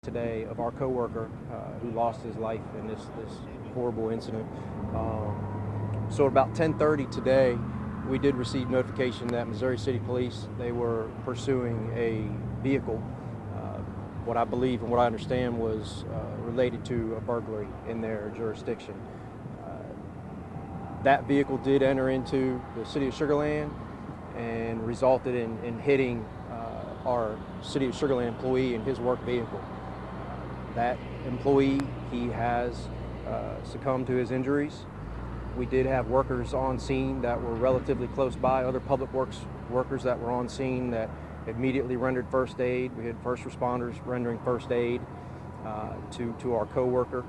today of our coworker who lost his life in this horrible incident. So at about 10:30 today, we did receive notification that Missouri City Police, they were pursuing a vehicle. What I believe and what I understand was related to a burglary in their jurisdiction. That vehicle did enter into the city of Sugar Land and resulted in hitting our city of Sugar Land employee in his work vehicle. That employee, he has succumbed to his injuries. We did have workers on scene that were relatively close by, other public works workers that were on scene that immediately rendered first aid. We had first responders rendering first aid to our coworker.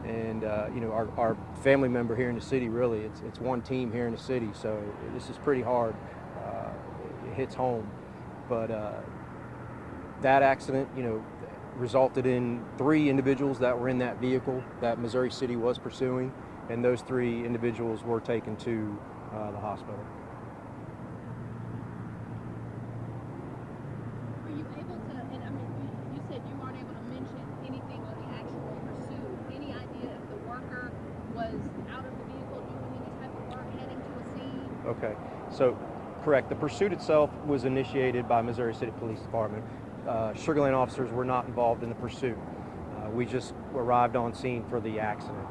And our family member here in the city, really, it's one team here in the city, so this is pretty hard. It hits home. But that accident, resulted in 3 individuals that were in that vehicle that Missouri City was pursuing, and those 3 individuals were taken to the hospital. Were you able to, and I mean, you said you weren't able to mention anything on the actual pursuit. Any idea if the worker was out of the vehicle doing any type of work, heading to a scene? Okay, so correct. The pursuit itself was initiated by Missouri City Police Department. Sugar Land officers were not involved in the pursuit. We just arrived on scene for the accident.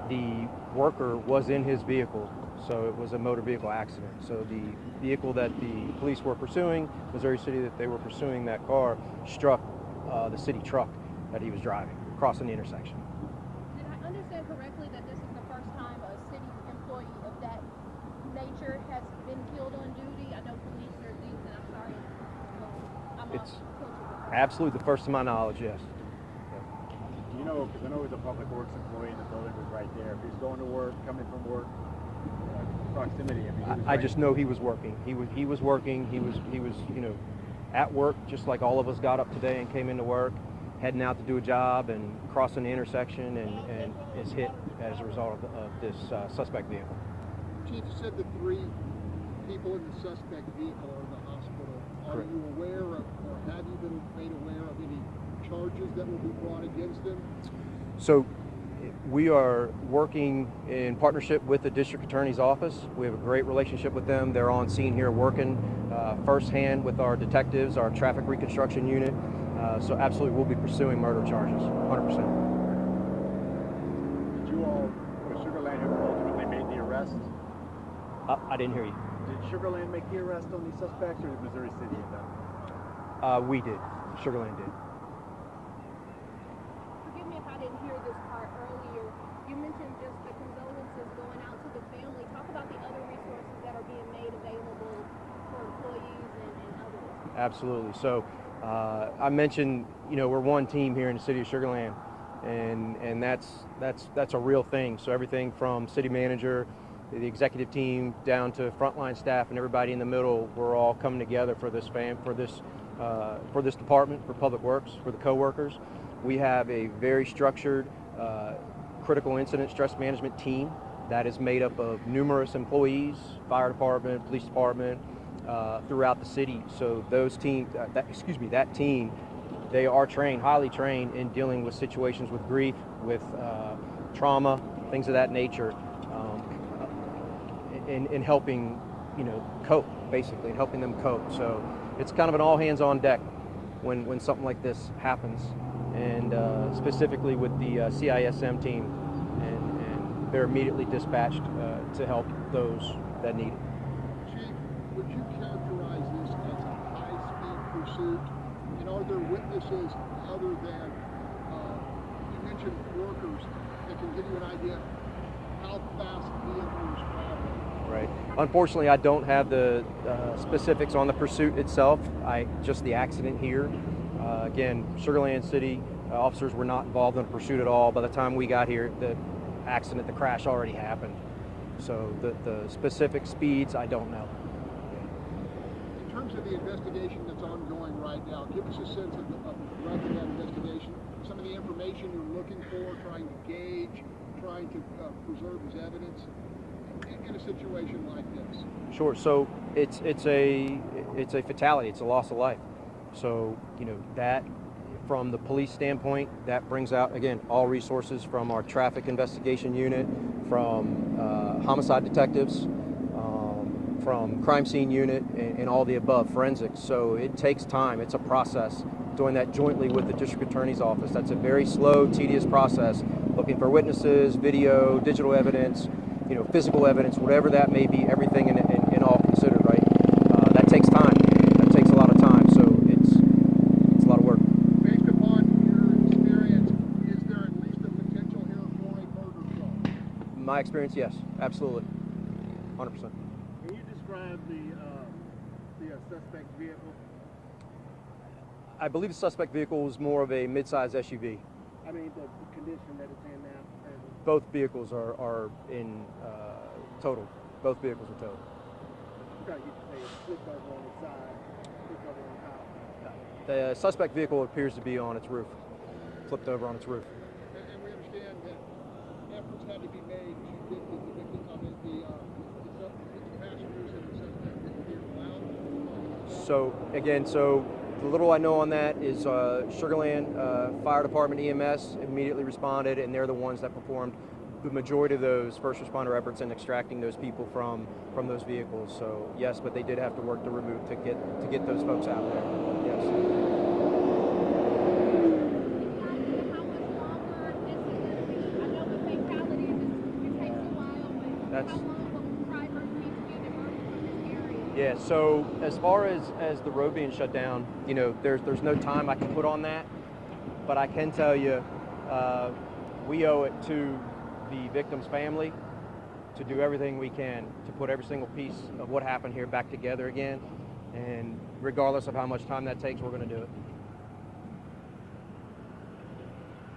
The worker was in his vehicle, so it was a motor vehicle accident. So the vehicle that the police were pursuing, Missouri City, that they were pursuing that car, struck the city truck that he was driving, crossing the intersection. Did I understand correctly that this is the first time a city employee of that nature has been killed on duty? I know police are things, and I'm sorry, It's absolutely the first to my knowledge, yes. Do you know, because I know he's a public works employee and the building was right there, if he's going to work, coming from work, proximity, I just know he was working. He was working. He was at work, just like all of us got up today and came into work, heading out to do a job and crossing the intersection and is hit as a result of this suspect vehicle. Chief, you said the 3 people in the suspect vehicle are in the hospital. Are Correct. you aware of, or have you been made aware of any charges that will be brought against them? So we are working in partnership with the district attorney's office. We have a great relationship with them. They're on scene here working firsthand with our detectives, our traffic reconstruction unit. So absolutely we'll be pursuing murder charges, 100%. Did you all, was Sugar Land who ultimately made the arrest? I didn't hear you. Did Sugar Land make the arrest on these suspects, or did Missouri City have done? We did. Sugar Land did. Forgive me if I didn't hear this part earlier. You mentioned just the condolences going out to the family. Talk about the other resources that are being made available for employees and others. Absolutely. So I mentioned, we're one team here in the city of Sugar Land, and that's a real thing. So everything from city manager, the executive team, down to frontline staff and everybody in the middle, we're all coming together for this department, for public works, for the co-workers. We have a very structured critical incident stress management team that is made up of numerous employees, fire department, police department, throughout the city. So those team, that team, they are trained, highly trained in dealing with situations with grief, with trauma, things of that nature, in helping, cope, basically, and helping them cope. So it's kind of an all hands on deck when something like this happens, and specifically with the CISM team, and they're immediately dispatched to help those that need it. Chief, would you characterize this as a high-speed pursuit? And are there witnesses other than, you mentioned workers, that can give you an idea of how fast the vehicle was traveling? Right. Unfortunately, I don't have the specifics on the pursuit itself. Just the accident here. Again, Sugar Land City officers were not involved in the pursuit at all. By the time we got here, the crash already happened. So the specific speeds, I don't know. In terms of the investigation that's ongoing right now, give us a sense of the breadth of that investigation, some of the information you're looking for, trying to gauge, trying to preserve as evidence in a situation like this. Sure. So it's a fatality. It's a loss of life. So that From the police standpoint, that brings out, again, all resources from our traffic investigation unit, from homicide detectives, from crime scene unit, and all the above, forensics. So it takes time. It's a process. Doing that jointly with the district attorney's office. That's a very slow, tedious process. Looking for witnesses, video, digital evidence, physical evidence, whatever that may be, everything in all considered, right? That takes time. That takes a lot of time. So it's a lot of work. Based upon your experience, is there at least a potential here for a murder charge? My experience, yes, absolutely, 100%. Can you describe the suspect vehicle? I believe the suspect vehicle was more of a mid-size SUV. I mean, the condition that it's in now. Both vehicles are in total. Both vehicles are total. You get to say it's flipped over on its side, flipped over on top. The suspect vehicle appears to be on its roof, flipped over on its roof. And we understand that efforts had to be made to get the victims, the passengers and the suspect vehicle out. So the little I know on that is Sugarland Fire Department EMS immediately responded, and they're the ones that performed the majority of those first responder efforts in extracting those people from those vehicles. So yes, but they did have to work to get those folks out there. Yes. How much longer this is going to be? I know the fatality it takes a while, but That's- how long will drivers need to be diverted from this area? Yeah, so as far as the road being shut down, there's no time I can put on that, but I can tell you we owe it to the victim's family to do everything we can to put every single piece of what happened here back together again, and regardless of how much time that takes, we're going to do it.